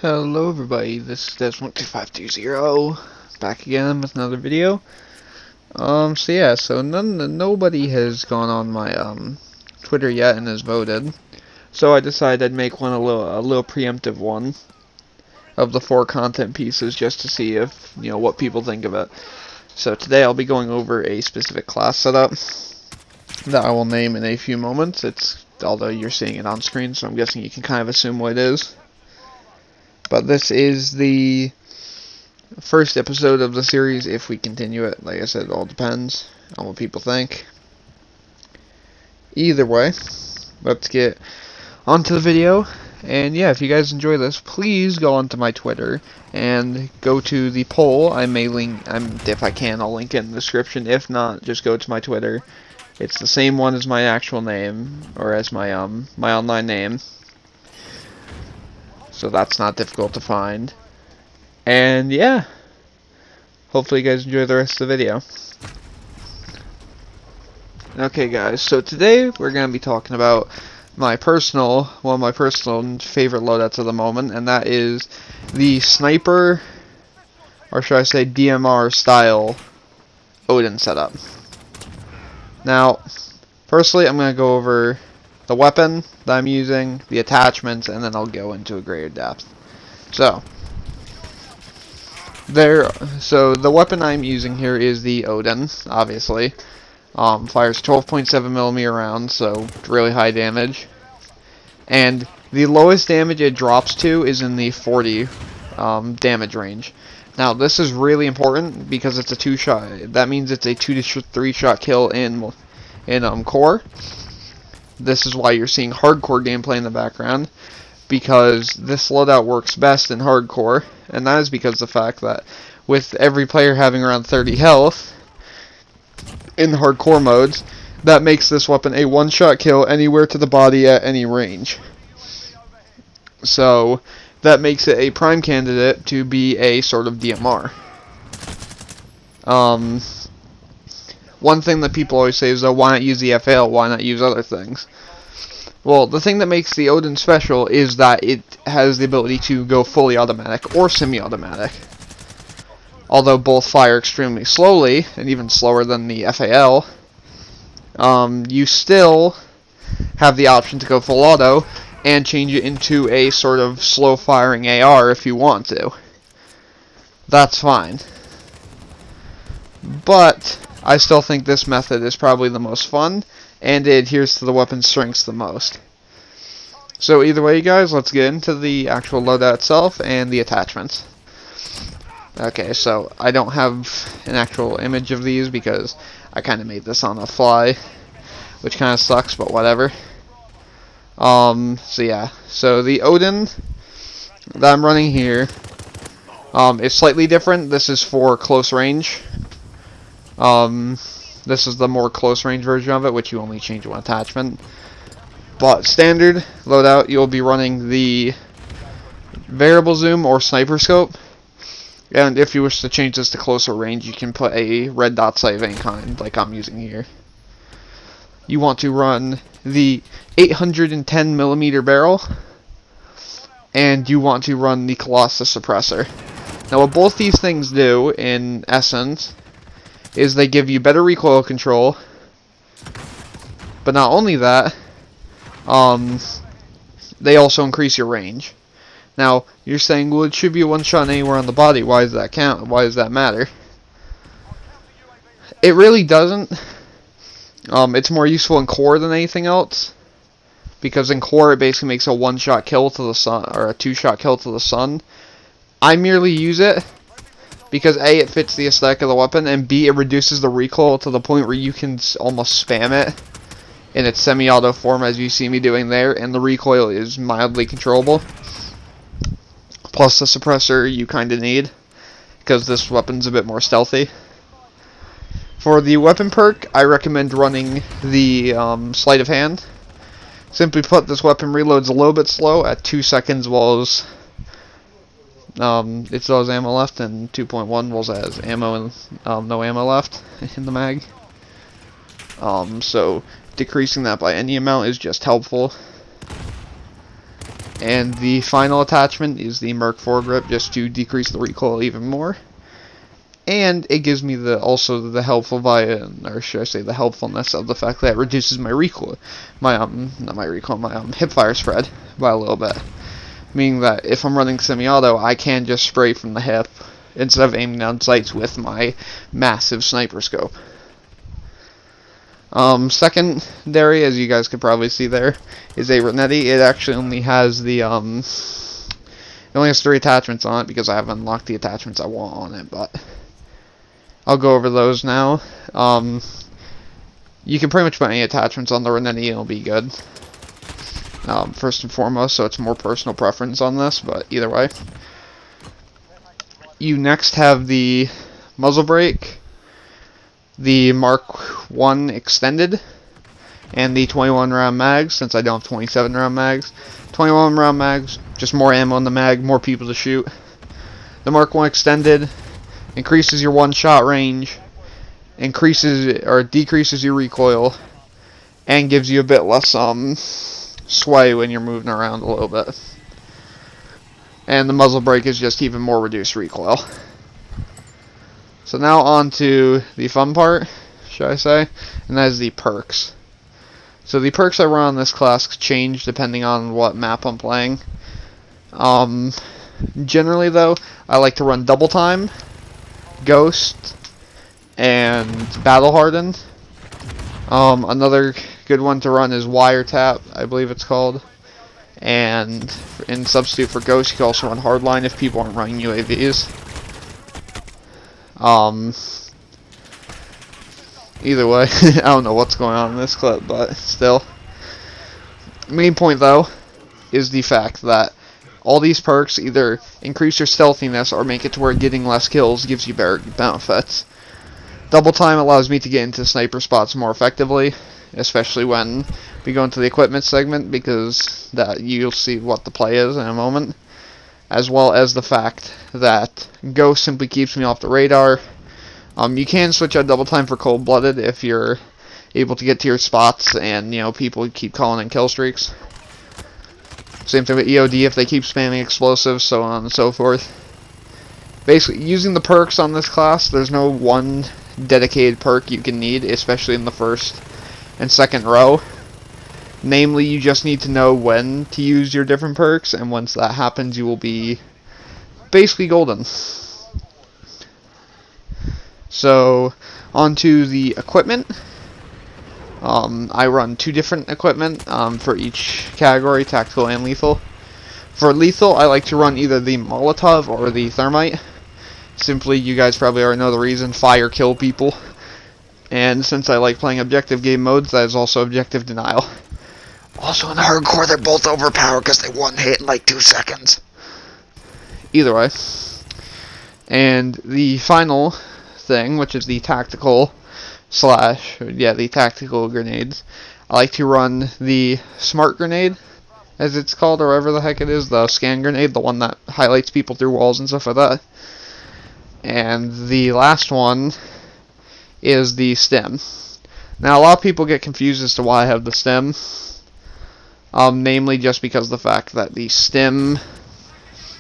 Hello everybody, this is Des12520 back again with another video. Nobody has gone on my Twitter yet and has voted. So I decided I'd make one a little preemptive one of the 4 content pieces just to see if, what people think of it. So today I'll be going over a specific class setup that I will name in a few moments. Although you're seeing it on screen, so I'm guessing you can kind of assume what it is. But this is the first episode of the series if we continue it. Like I said, it all depends on what people think. Either way, let's get onto the video. And yeah, if you guys enjoy this, please go onto my Twitter and go to the poll. I may link, if I can, I'll link it in the description. If not, just go to my Twitter. It's the same one as my actual name, or as my online name. So that's not difficult to find. And yeah, hopefully you guys enjoy the rest of the video. Okay guys, so today we're going to be talking about one of my personal favorite loadouts of the moment, and that is the sniper, or should I say DMR style Oden setup. Now, firstly I'm going to go over the weapon that I'm using, the attachments, and then I'll go into a greater depth. So the weapon I'm using here is the Oden, obviously. Fires 12.7mm rounds, so really high damage. And the lowest damage it drops to is in the 40 damage range. Now this is really important because it's a 2-shot. That means it's a 2 to 3 shot kill in core. This is why you're seeing hardcore gameplay in the background, because this loadout works best in hardcore, and that is because of the fact that with every player having around 30 health in hardcore modes, that makes this weapon a 1-shot kill anywhere to the body at any range. So that makes it a prime candidate to be a sort of DMR. One thing that people always say is, though, why not use the FAL? Why not use other things? Well, the thing that makes the Oden special is that it has the ability to go fully automatic or semi-automatic. Although both fire extremely slowly, and even slower than the FAL, you still have the option to go full auto and change it into a sort of slow-firing AR if you want to. That's fine. But I still think this method is probably the most fun, and it adheres to the weapon's strengths the most. So either way, guys, let's get into the actual loadout itself and the attachments. Okay, so I don't have an actual image of these because I kind of made this on the fly, which kind of sucks, but whatever. So yeah, so the Oden that I'm running here is slightly different. This is for close range. This is the more close range version of it, which you only change one attachment. But standard loadout, you'll be running the variable zoom or sniper scope. And if you wish to change this to closer range, you can put a red dot sight of any kind, like I'm using here. You want to run the 810mm barrel, and you want to run the Colossus suppressor. Now what both these things do, in essence, is they give you better recoil control, but not only that, they also increase your range. Now, you're saying, well, it should be a 1-shot anywhere on the body. Why does that count? Why does that matter? It really doesn't. It's more useful in core than anything else, because in core it basically makes a 1-shot kill to the sun, or a 2-shot kill to the sun. I merely use it because A, it fits the aesthetic of the weapon, and B, it reduces the recoil to the point where you can almost spam it in its semi-auto form, as you see me doing there, and the recoil is mildly controllable. Plus the suppressor you kind of need, because this weapon's a bit more stealthy. For the weapon perk, I recommend running the sleight of hand. Simply put, this weapon reloads a little bit slow at 2 seconds while it still has ammo left, and 2.1 while it has ammo and no ammo left in the mag. So decreasing that by any amount is just helpful. And the final attachment is the Merc foregrip, just to decrease the recoil even more. And it gives me also the helpful or should I say the helpfulness of the fact that it reduces my recoil, not my recoil, my hipfire spread by a little bit. Meaning that if I'm running semi-auto, I can just spray from the hip instead of aiming down sights with my massive sniper scope. Secondary, as you guys could probably see there, is a Renetti. It actually only has it only has 3 attachments on it because I haven't unlocked the attachments I want on it, but I'll go over those now. You can pretty much put any attachments on the Renetti and it'll be good. First and foremost, so it's more personal preference on this, but either way. You next have the muzzle brake, the Mark I extended, and the 21 round mags, since I don't have 27 round mags. 21 round mags, just more ammo in the mag, more people to shoot. The Mark I extended increases your one-shot range, decreases your recoil, and gives you a bit less sway when you're moving around a little bit. And the muzzle brake is just even more reduced recoil. So now on to the fun part, should I say, and that is the perks. So the perks I run on this class change depending on what map I'm playing. Generally though, I like to run double time, ghost, and battle hardened. Another good one to run is wiretap, I believe it's called. And in substitute for ghost, you can also run hardline if people aren't running UAVs. Either way, I don't know what's going on in this clip, but still. Main point though is the fact that all these perks either increase your stealthiness or make it to where getting less kills gives you better benefits. Double time allows me to get into sniper spots more effectively, especially when we go into the equipment segment, because you'll see what the play is in a moment. As well as the fact that Ghost simply keeps me off the radar. You can switch out double time for cold-blooded if you're able to get to your spots and people keep calling in kill streaks. Same thing with EOD if they keep spamming explosives, so on and so forth. Basically, using the perks on this class, there's no one dedicated perk you can need, especially in the first and second row. Namely, you just need to know when to use your different perks, and once that happens, you will be basically golden. So, onto the equipment. I run 2 different equipment for each category, tactical and lethal. For lethal, I like to run either the Molotov or the Thermite. Simply, you guys probably already know the reason, fire kill people. And since I like playing objective game modes, that is also objective denial. Also in hardcore, they're both overpowered because they one hit in like 2 seconds. Either way. And the final thing, which is the tactical the tactical grenades. I like to run the smart grenade, as it's called, or whatever the heck it is, the scan grenade, the one that highlights people through walls and stuff like that. And the last one is the stim. Now, a lot of people get confused as to why I have the stim. Namely, just because of the fact that the stim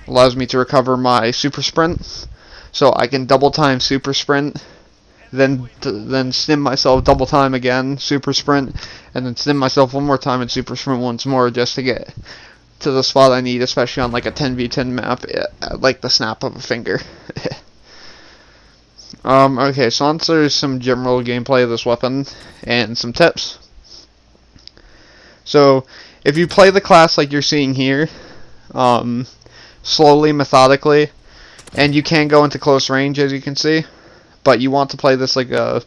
allows me to recover my super sprint. So I can double time super sprint, then stim myself double time again, super sprint, and then stim myself one more time and super sprint once more just to get to the spot I need, especially on like a 10v10 map, at like the snap of a finger. Okay, so on to some general gameplay of this weapon and some tips. So, if you play the class like you're seeing here, slowly, methodically, and you can go into close range, as you can see, but you want to play this like a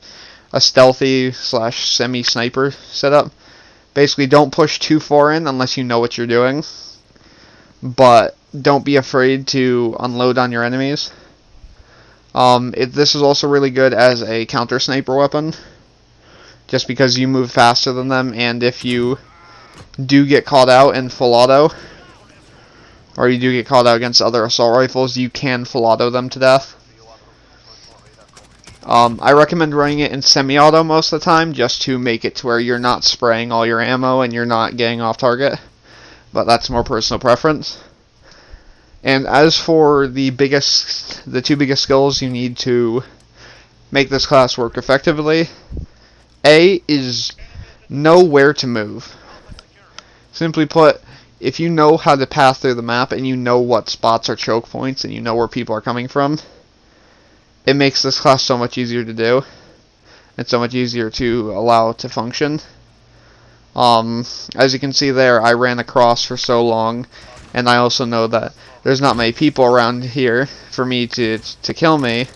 stealthy / semi-sniper setup. Basically, don't push too far in unless you know what you're doing, but don't be afraid to unload on your enemies. This is also really good as a counter sniper weapon, just because you move faster than them, and if you do get caught out in full auto, or you do get caught out against other assault rifles, you can full auto them to death. I recommend running it in semi-auto most of the time, just to make it to where you're not spraying all your ammo and you're not getting off target. but that's more personal preference. And as for the two biggest skills you need to make this class work effectively, A is know where to move. Simply put, if you know how to pass through the map and you know what spots are choke points and you know where people are coming from, it makes this class so much easier to do and so much easier to allow to function. As you can see there, I ran across for so long, and I also know that there's not many people around here for me to kill me,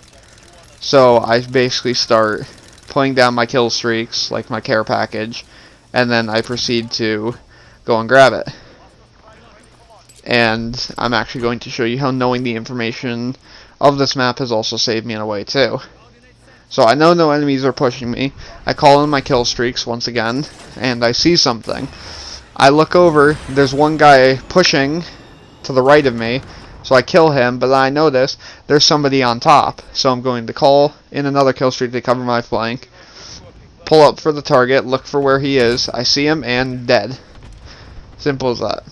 so I basically start putting down my kill streaks, like my care package, and then I proceed to go and grab it. And I'm actually going to show you how knowing the information of this map has also saved me in a way too. So I know no enemies are pushing me. I call in my kill streaks once again, and I see something. I look over, there's one guy pushing to the right of me, so I kill him, but then I notice there's somebody on top. So I'm going to call in another kill streak to cover my flank, pull up for the target, look for where he is, I see him, and dead. Simple as that.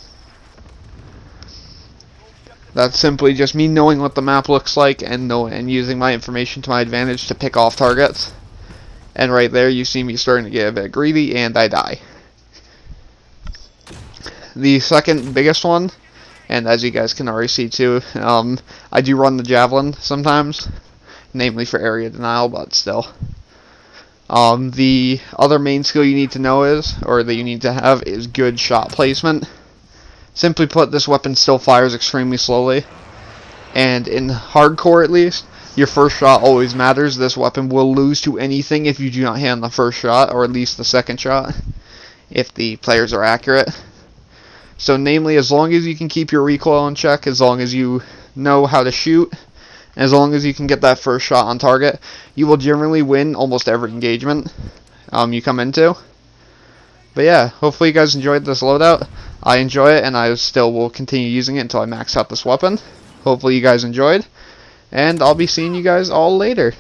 That's simply just me knowing what the map looks like and using my information to my advantage to pick off targets. And right there you see me starting to get a bit greedy and I die. The second biggest one, and as you guys can already see too, I do run the javelin sometimes, namely for area denial, but still. The other main skill you need to know that you need to have is good shot placement. Simply put, this weapon still fires extremely slowly, and in hardcore at least, your first shot always matters. This weapon will lose to anything if you do not hit on the first shot, or at least the second shot, if the players are accurate. So namely, as long as you can keep your recoil in check, as long as you know how to shoot, and as long as you can get that first shot on target, you will generally win almost every engagement you come into. But yeah, hopefully you guys enjoyed this loadout. I enjoy it, and I still will continue using it until I max out this weapon. Hopefully you guys enjoyed, and I'll be seeing you guys all later.